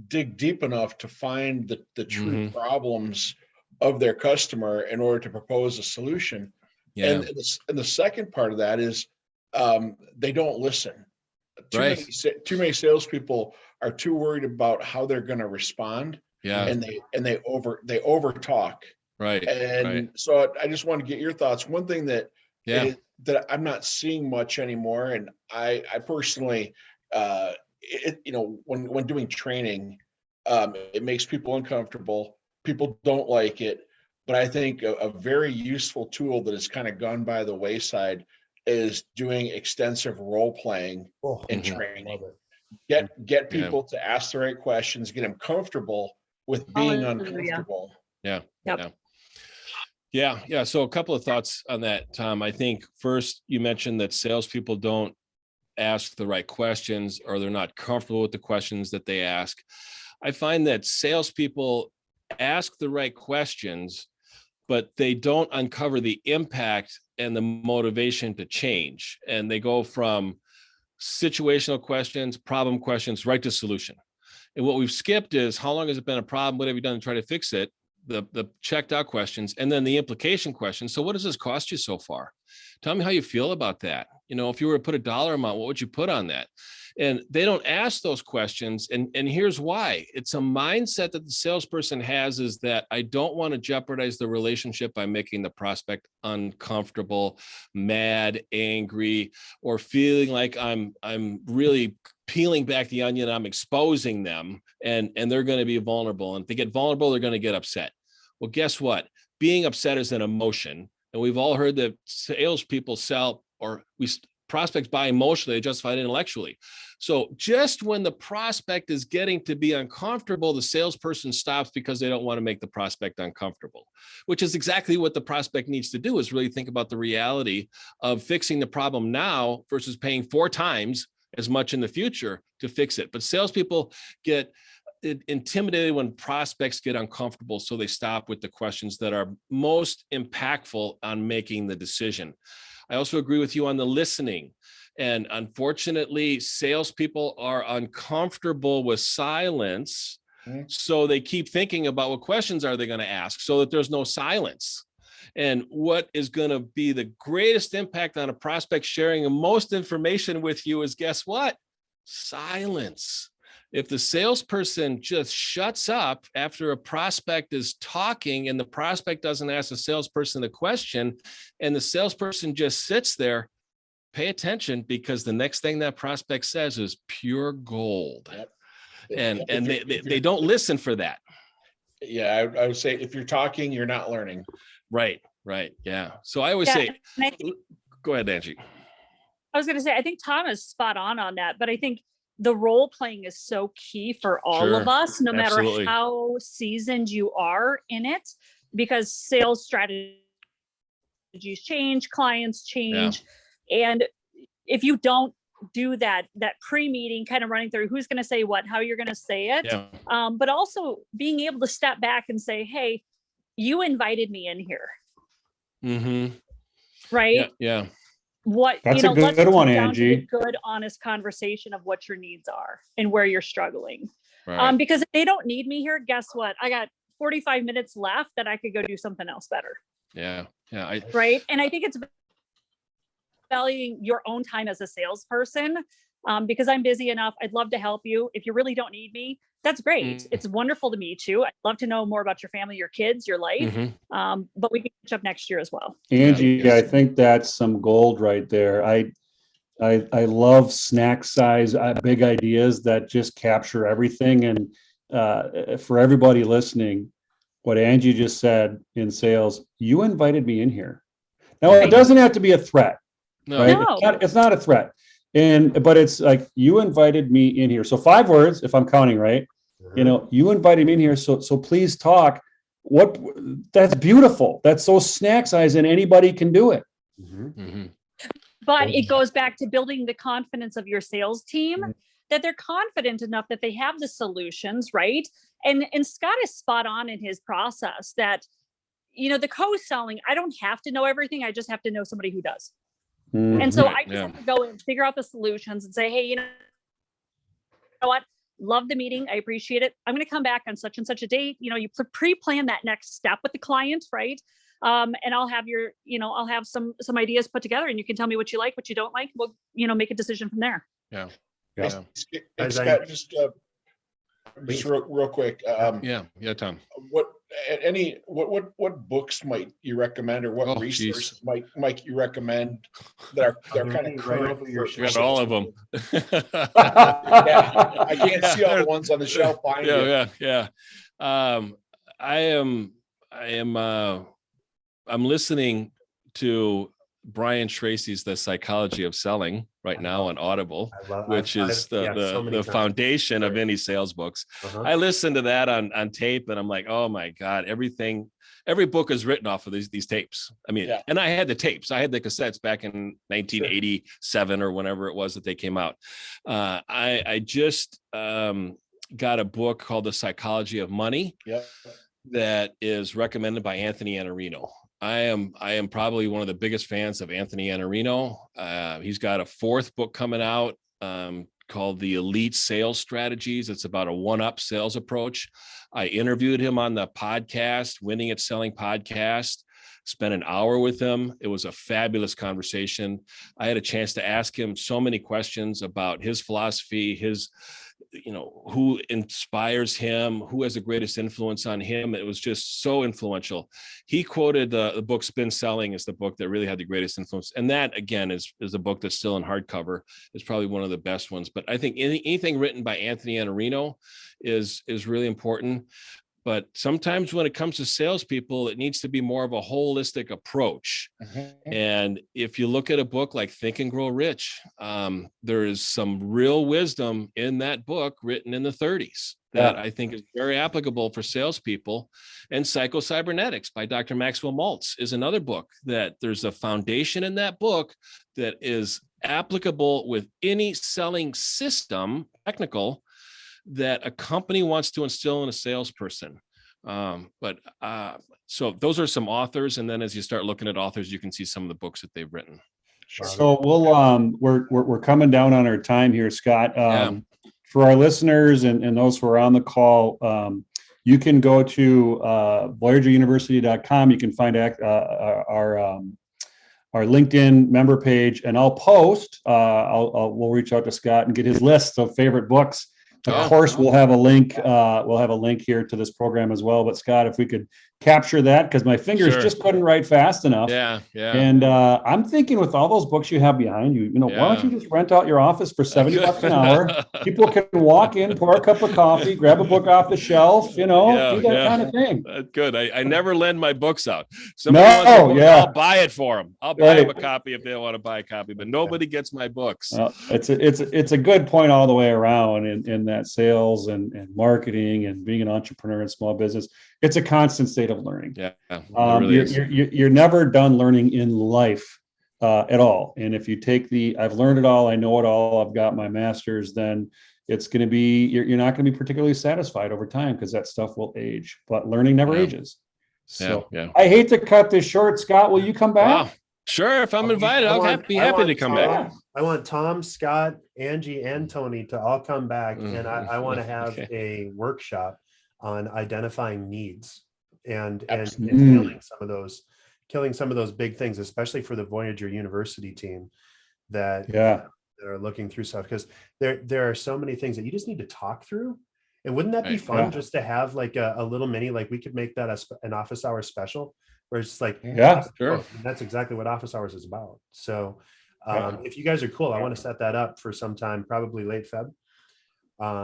dig deep enough to find the true problems of their customer in order to propose a solution. Yeah. And the second part of that is they don't listen. Too many salespeople are too worried about how they're going to respond. Yeah. And they over talk. Right. And so I just want to get your thoughts. One thing that I'm not seeing much anymore, and I personally, when doing training, it makes people uncomfortable. People don't like it, but I think a very useful tool that has kind of gone by the wayside is doing extensive role playing in training. Get people to ask the right questions, get them comfortable with being uncomfortable. Yeah. Yeah. So a couple of thoughts on that, Tom. I think first you mentioned that salespeople don't ask the right questions, or they're not comfortable with the questions that they ask. I find that salespeople ask the right questions, but they don't uncover the impact and the motivation to change. And they go from situational questions, problem questions, right to solution. And what we've skipped is, how long has it been a problem? What have you done to try to fix it? The checked out questions, and then the implication questions. So what does this cost you so far? Tell me how you feel about that. If you were to put a dollar amount, what would you put on that? And they don't ask those questions. And here's why. It's a mindset that the salesperson has, is that I don't want to jeopardize the relationship by making the prospect uncomfortable, mad, angry, or feeling like I'm really peeling back the onion. I'm exposing them, and they're going to be vulnerable. And if they get vulnerable, they're going to get upset. Well, guess what? Being upset is an emotion. And we've all heard that salespeople sell, or prospects buy emotionally, they justify it intellectually. So just when the prospect is getting to be uncomfortable, the salesperson stops because they don't want to make the prospect uncomfortable, which is exactly what the prospect needs to do, is really think about the reality of fixing the problem now versus paying 4 times as much in the future to fix it. But salespeople get intimidated when prospects get uncomfortable, so they stop with the questions that are most impactful on making the decision. I also agree with you on the listening. And unfortunately, salespeople are uncomfortable with silence. So they keep thinking about what questions are they going to ask, so that there's no silence. And what is going to be the greatest impact on a prospect sharing the most information with you is, guess what? Silence. If the salesperson just shuts up after a prospect is talking, and the prospect doesn't ask the salesperson a question, and the salesperson just sits there, pay attention, because the next thing that prospect says is pure gold. Yep. And they don't listen for that. Yeah, I would say if you're talking, you're not learning. Right. Yeah. So I always say, go ahead, Angie. I was going to say, I think Tom is spot on that, but I think the role playing is so key for all of us, no matter how seasoned you are in it, because sales strategies change, clients change. Yeah. And if you don't do that pre-meeting, kind of running through who's going to say what, how you're going to say it, but also being able to step back and say, hey, you invited me in here. Mm-hmm. Right? Yeah. What that's a good one, Angie. Good, honest conversation of what your needs are and where you're struggling. Right. Because if they don't need me here, guess what? I got 45 minutes left that I could go do something else better. Yeah. Right. And I think it's valuing your own time as a salesperson, because I'm busy enough. I'd love to help you. If you really don't need me, that's great. It's wonderful to meet you. I'd love to know more about your family, your kids, your life. Mm-hmm. But we can catch up next year as well. Angie, I think that's some gold right there. I love snack size, big ideas that just capture everything. And for everybody listening, what Angie just said in sales, you invited me in here. Now, it doesn't have to be a threat. No. Right? No. It's not a threat. But it's like, you invited me in here. So 5 words, if I'm counting right, you invited me in here. So please talk. That's beautiful. That's so snack size, and anybody can do it. Mm-hmm. But it goes back to building the confidence of your sales team, that they're confident enough that they have the solutions, right? And Scott is spot on in his process that, the co-selling, I don't have to know everything. I just have to know somebody who does. Mm-hmm. And so I just have to go and figure out the solutions and say, hey, you know what? Love the meeting. I appreciate it. I'm going to come back on such and such a date. You pre-plan that next step with the client, right? And I'll have I'll have some ideas put together, and you can tell me what you like, what you don't like. We'll, make a decision from there. Yeah. Scott, just real quick. Tom. What books might you recommend, or what resources might you recommend that are kind of current? You got all of them. I can't see all the ones on the shelf behind you. Yeah. I'm listening to Brian Tracy's The Psychology of Selling right now on Audible, which is the foundation of any sales books. I listened to that on tape, and I'm like, oh my God, every book is written off of these tapes. I mean, and I had the tapes, I had the cassettes back in 1987 or whenever it was that they came out. I just got a book called The Psychology of Money that is recommended by Anthony Iannarino. I am probably one of the biggest fans of Anthony Iannarino. He's got a fourth book coming out called The Elite Sales Strategies. It's about a one-up sales approach. I interviewed him on the podcast, Winning at Selling podcast, spent an hour with him. It was a fabulous conversation. I had a chance to ask him so many questions about his philosophy, who inspires him, who has the greatest influence on him. It was just so influential. He quoted the book Spin Selling is the book that really had the greatest influence. And that, again, is a book that's still in hardcover. It's probably one of the best ones. But I think anything written by Anthony Iannarino is really important. But sometimes when it comes to salespeople, it needs to be more of a holistic approach. And if you look at a book like Think and Grow Rich, there is some real wisdom in that book written in the 30s that I think is very applicable for salespeople. And Psycho-Cybernetics by Dr. Maxwell Maltz is another book that there's a foundation in that book that is applicable with any selling system, technical, that a company wants to instill in a salesperson. So those are some authors. And then as you start looking at authors, you can see some of the books that they've written. So we're coming down on our time here, Scott. For our listeners and those who are on the call, you can go to VoyagerUniversity.com. You can find our LinkedIn member page, and I'll post. We'll reach out to Scott and get his list of favorite books. Of course, we'll have a link. We'll have a link here to this program as well. But Scott, if we could capture that, because my fingers just couldn't write fast enough. And I'm thinking, with all those books you have behind you, why don't you just rent out your office for $70 an hour? People can walk in, pour a cup of coffee, grab a book off the shelf, do that kind of thing. Good. I never lend my books out. I'll buy it for them. I'll buy them a copy if they want to buy a copy, but nobody gets my books. It's a good point all the way around in that sales and marketing and being an entrepreneur in small business. It's a constant state of learning. You're never done learning in life at all. And if you take I've learned it all, I know it all, I've got my master's, then it's going to be, you're not going to be particularly satisfied over time, because that stuff will age, but learning never ages. So I hate to cut this short. Scott, will you come back? Wow. Sure. If I'm invited, I'll be happy to come back. I want Tom, Scott, Angie, and Tony to all come back. And I want to have a workshop on identifying needs and killing some of those big things, especially for the Voyager University team that are looking through stuff, because there are so many things that you just need to talk through. And wouldn't that be fun just to have like a little mini, like we could make that an office hour special where it's like, sure. That's exactly what office hours is about. So if you guys are cool, I want to set that up for some time, probably late Feb.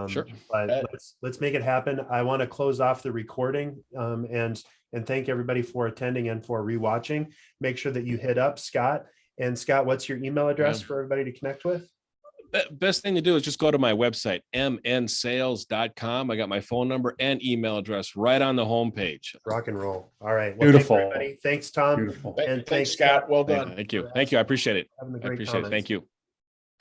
Sure. But let's make it happen. I want to close off the recording and thank everybody for attending and for rewatching. Make sure that you hit up Scott. And Scott, what's your email address for everybody to connect with? Best thing to do is just go to my website, mnsales.com. I got my phone number and email address right on the homepage. Rock and roll. All right. Well, beautiful. Thanks, Tom. Beautiful. And thanks, Scott. Well done. Thank you. I appreciate it. Having a great I appreciate it. Thank you.